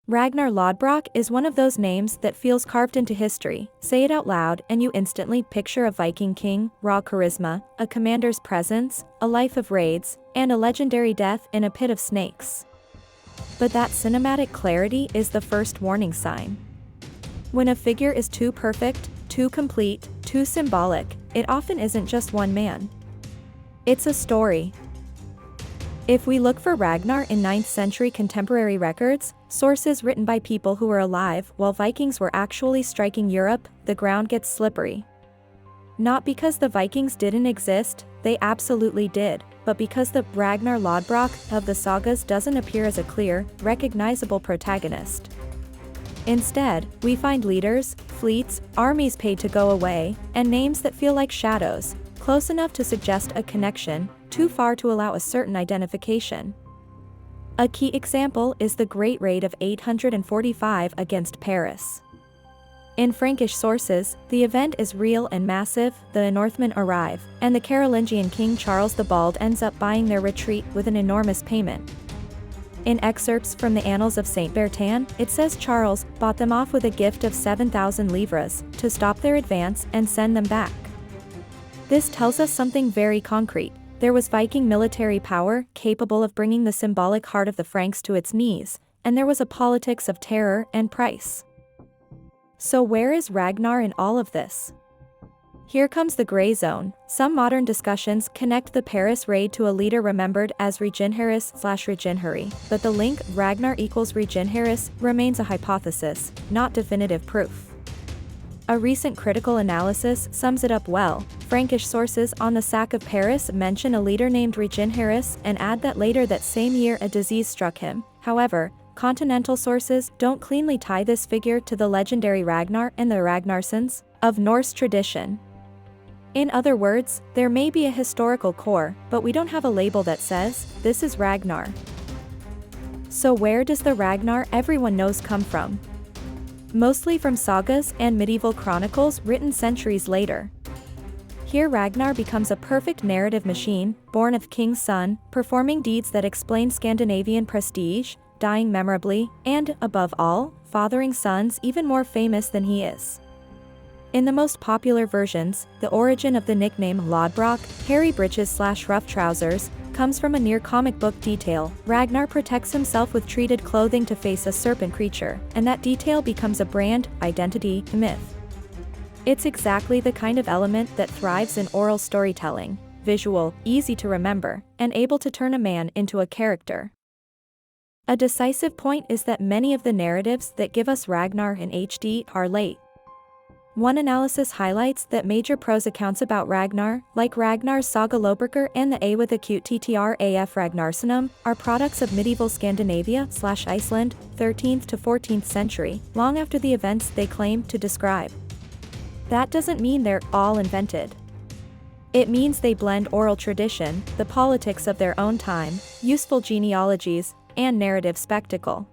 Ragnar Lothbrok is one of those names that feels carved into history. Say it out loud and you instantly picture a Viking king, raw charisma, a commander's presence, a life of raids, and a legendary death in a pit of snakes. But that cinematic clarity is the first warning sign. When a figure is too perfect, too complete, too symbolic, it often isn't just one man. It's a story. If we look for Ragnar in 9th century contemporary records, sources written by people who were alive while Vikings were actually striking Europe, the ground gets slippery. Not because the Vikings didn't exist, they absolutely did, but because the Ragnar Lothbrok of the sagas doesn't appear as a clear, recognizable protagonist. Instead, we find leaders, fleets, armies paid to go away, and names that feel like shadows, close enough to suggest a connection, too far to allow a certain identification. A key example is the Great Raid of 845 against Paris. In Frankish sources, the event is real and massive. The Northmen arrive, and the Carolingian king Charles the Bald ends up buying their retreat with an enormous payment. In excerpts from the Annals of Saint Bertin, it says Charles bought them off with a gift of 7,000 livres to stop their advance and send them back. This tells us something very concrete. There was Viking military power capable of bringing the symbolic heart of the Franks to its knees, and there was a politics of terror and price. So where is Ragnar in all of this? Here comes the gray zone. Some modern discussions connect the Paris raid to a leader remembered as Reginharus/Reginhari, but the link Ragnar equals Reginharus remains a hypothesis, not definitive proof. A recent critical analysis sums it up well. Frankish sources on the sack of Paris mention a leader named Reginharus and add that later that same year a disease struck him. However, continental sources don't cleanly tie this figure to the legendary Ragnar and the Ragnarsons of Norse tradition. In other words, there may be a historical core, but we don't have a label that says, this is Ragnar. So where does the Ragnar everyone knows come from? Mostly from sagas and medieval chronicles written centuries later. Here Ragnar becomes a perfect narrative machine, born of king's son, performing deeds that explain Scandinavian prestige, dying memorably, and, above all, fathering sons even more famous than he is. In the most popular versions, the origin of the nickname Lothbrok, hairy breeches/rough trousers, comes from a near comic book detail. Ragnar protects himself with treated clothing to face a serpent creature, and that detail becomes a brand, identity, myth. It's exactly the kind of element that thrives in oral storytelling, visual, easy to remember, and able to turn a man into a character. A decisive point is that many of the narratives that give us Ragnar in HD are late. One analysis highlights that major prose accounts about Ragnar, like Ragnar's Saga Lobreker and the A with acute TTR AF Ragnarssonum, are products of medieval Scandinavia/Iceland, 13th to 14th century, long after the events they claim to describe. That doesn't mean they're all invented. It means they blend oral tradition, the politics of their own time, useful genealogies, and narrative spectacle.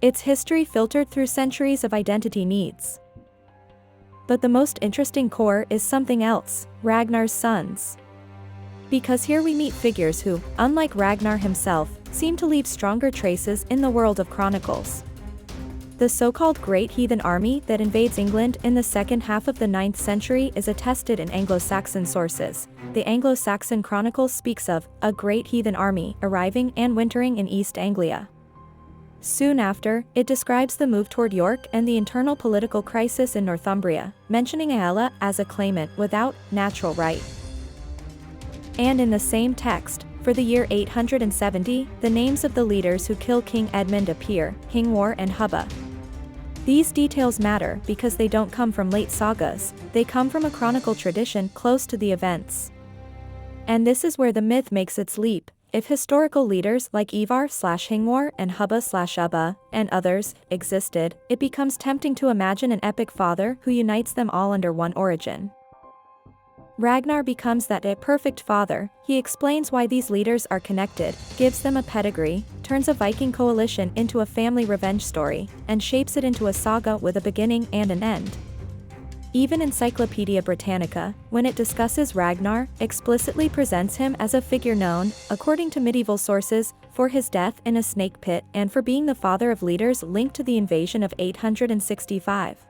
It's history filtered through centuries of identity needs. But the most interesting core is something else, Ragnar's sons. Because here we meet figures who, unlike Ragnar himself, seem to leave stronger traces in the world of chronicles. The so-called Great Heathen Army that invades England in the second half of the 9th century is attested in Anglo-Saxon sources. The Anglo-Saxon Chronicle speaks of a great heathen army arriving and wintering in East Anglia. Soon after, it describes the move toward York and the internal political crisis in Northumbria, mentioning Aella as a claimant without natural right. And in the same text, for the year 870, the names of the leaders who kill King Edmund appear, Hingwar and Hubba. These details matter because they don't come from late sagas, they come from a chronicle tradition close to the events. And this is where the myth makes its leap. If historical leaders like Ivar/Hingwar and Hubba/Ubba, and others, existed, it becomes tempting to imagine an epic father who unites them all under one origin. Ragnar becomes that perfect father. He explains why these leaders are connected, gives them a pedigree, turns a Viking coalition into a family revenge story, and shapes it into a saga with a beginning and an end. Even Encyclopedia Britannica, when it discusses Ragnar, explicitly presents him as a figure known, according to medieval sources, for his death in a snake pit and for being the father of leaders linked to the invasion of 865.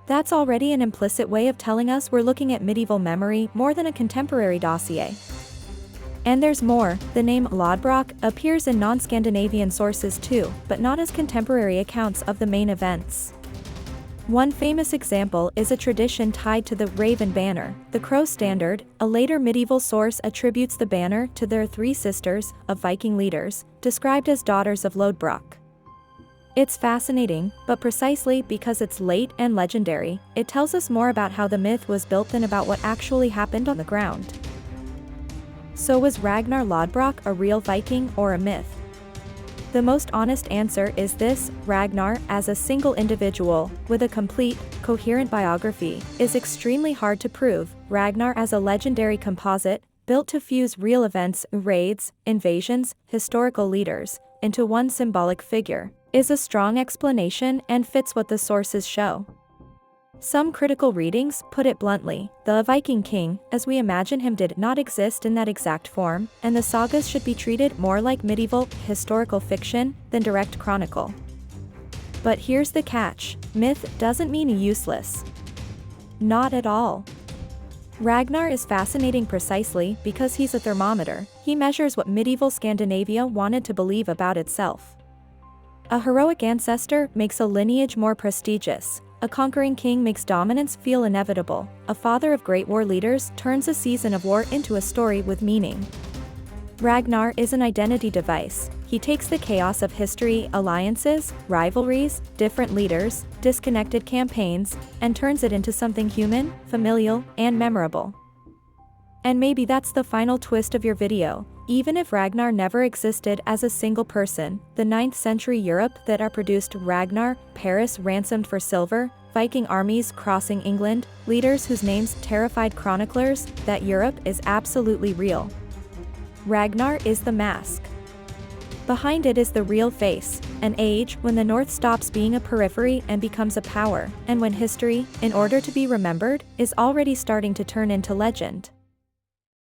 That's already an implicit way of telling us we're looking at medieval memory more than a contemporary dossier. And there's more. The name Lothbrok appears in non-Scandinavian sources too, but not as contemporary accounts of the main events. One famous example is a tradition tied to the Raven Banner, the Crow Standard. A later medieval source attributes the banner to their three sisters, of Viking leaders, described as daughters of Lothbrok. It's fascinating, but precisely because it's late and legendary, it tells us more about how the myth was built than about what actually happened on the ground. So was Ragnar Lothbrok a real Viking or a myth? The most honest answer is this: Ragnar, as a single individual, with a complete, coherent biography, is extremely hard to prove. Ragnar as a legendary composite, built to fuse real events, raids, invasions, historical leaders, into one symbolic figure, is a strong explanation and fits what the sources show. Some critical readings put it bluntly: the Viking king, as we imagine him, did not exist in that exact form, and the sagas should be treated more like medieval, historical fiction than direct chronicle. But here's the catch: myth doesn't mean useless. Not at all. Ragnar is fascinating precisely because he's a thermometer. He measures what medieval Scandinavia wanted to believe about itself. A heroic ancestor makes a lineage more prestigious. A conquering king makes dominance feel inevitable. A father of great war leaders turns a season of war into a story with meaning. Ragnar is an identity device. He takes the chaos of history, alliances, rivalries, different leaders, disconnected campaigns, and turns it into something human, familial, and memorable. And maybe that's the final twist of your video. Even if Ragnar never existed as a single person, the 9th century Europe that are produced Ragnar, Paris ransomed for silver, Viking armies crossing England, leaders whose names terrified chroniclers, that Europe is absolutely real. Ragnar is the mask. Behind it is the real face, an age when the North stops being a periphery and becomes a power, and when history, in order to be remembered, is already starting to turn into legend.